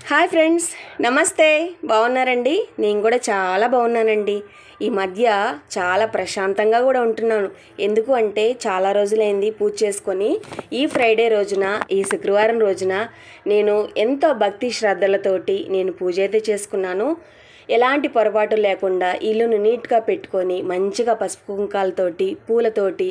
Hi friends, నమస్తే. బాగున్నారండి? నేను కూడా చాలా బాగున్నానండి. ఈ మధ్య చాలా ప్రశాంతంగా కూడా ఉంటున్నాను. ఎందుకు అంటే చాలా రోజులైంది పూజ చేసుకొని. ఈ ఫ్రైడే రోజున, ఈ శుక్రవారం రోజున నేను ఎంతో భక్తి శ్రద్ధలతోటి నేను పూజ అయితే చేసుకున్నాను. ఎలాంటి పొరపాటు లేకుండా ఇల్లును నీట్గా పెట్టుకొని మంచిగా పసుపు కుంకాలతోటి పూలతోటి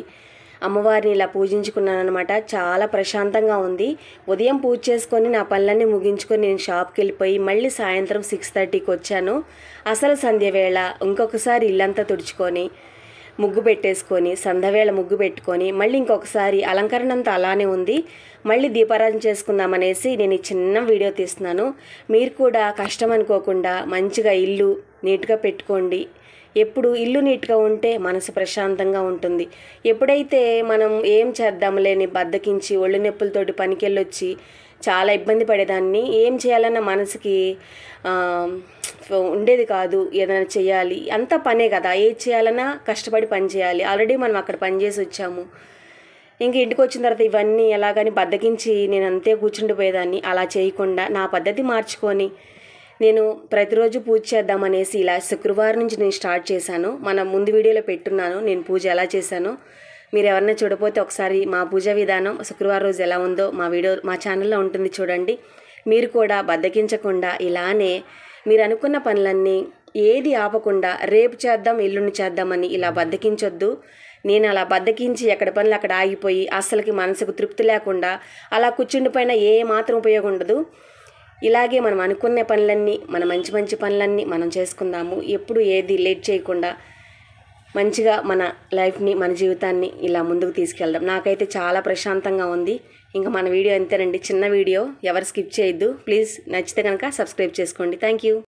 అమ్మవారిని ఇలా పూజించుకున్నాను అనమాట. చాలా ప్రశాంతంగా ఉంది. ఉదయం పూజ చేసుకొని నా పనులన్నీ ముగించుకొని నేను షాప్కి వెళ్ళిపోయి మళ్ళీ సాయంత్రం 6:30కి వచ్చాను. అసలు సంధ్య వేళ ఇంకొకసారి ఇల్లంతా తుడుచుకొని ముగ్గు పెట్టేసుకొని సంధ్యవేళ ముగ్గు పెట్టుకొని మళ్ళీ ఇంకొకసారి అలంకరణ అంతా అలానే ఉంది. మళ్ళీ దీపారాధన చేసుకుందామనేసి నేను ఈ చిన్న వీడియో తీస్తున్నాను. మీరు కూడా కష్టం అనుకోకుండా మంచిగా ఇల్లు నీట్గా పెట్టుకోండి. ఎప్పుడు ఇల్లు నీట్గా ఉంటే మనసు ప్రశాంతంగా ఉంటుంది. ఎప్పుడైతే మనం ఏం చేద్దాంలేని బద్దకించి ఒళ్ళు నొప్పులతోటి పనికెళ్ళొచ్చి చాలా ఇబ్బంది పడేదాన్ని, ఏం చేయాలన్న మనసుకి ఉండేది కాదు. ఏదైనా చేయాలి, అంతా పనే కదా, ఏది చేయాలన్నా కష్టపడి పని చేయాలి. ఆల్రెడీ మనం అక్కడ పని చేసి వచ్చాము. ఇంక ఇంటికి వచ్చిన తర్వాత ఇవన్నీ ఎలాగని బద్దకించి నేను అంతే కూర్చుండిపోయేదాన్ని. అలా చేయకుండా నా పద్ధతి మార్చుకొని నేను ప్రతిరోజు పూజ చేద్దామనేసి ఇలా శుక్రవారం నుంచి నేను స్టార్ట్ చేశాను. మన ముందు వీడియోలో పెట్టున్నాను నేను పూజ ఎలా చేశానో. మీరు ఎవరన్నా చూడకపోతే ఒకసారి మా పూజ విధానం శుక్రవారం రోజు ఎలా ఉందో మా ఛానల్లో ఉంటుంది, చూడండి. మీరు కూడా బద్దకించకుండా ఇలానే మీరు అనుకున్న పనులన్నీ ఏది ఆపకుండా రేపు చేద్దాం ఎల్లుండి చేద్దామని ఇలా బద్దకించొద్దు. నేను అలా బద్దకించి ఎక్కడ పనులు అక్కడ ఆగిపోయి అసలుకి మనసుకు తృప్తి లేకుండా అలా కూర్చుండిపోయిన ఏ మాత్రం ఉపయోగం ఉండదు. ఇలాగే మనం అనుకునే పనులన్నీ, మన మంచి మంచి పనులన్నీ మనం చేసుకుందాము. ఎప్పుడు ఏది లేట్ చేయకుండా మంచిగా మన లైఫ్ని, మన జీవితాన్ని ఇలా ముందుకు తీసుకెళ్దాం. నాకైతే చాలా ప్రశాంతంగా ఉంది. ఇంకా మన వీడియో అంతేనండి, చిన్న వీడియో. ఎవరు స్కిప్ చేయొద్దు ప్లీజ్. నచ్చితే కనుక సబ్స్క్రైబ్ చేసుకోండి. Thank you.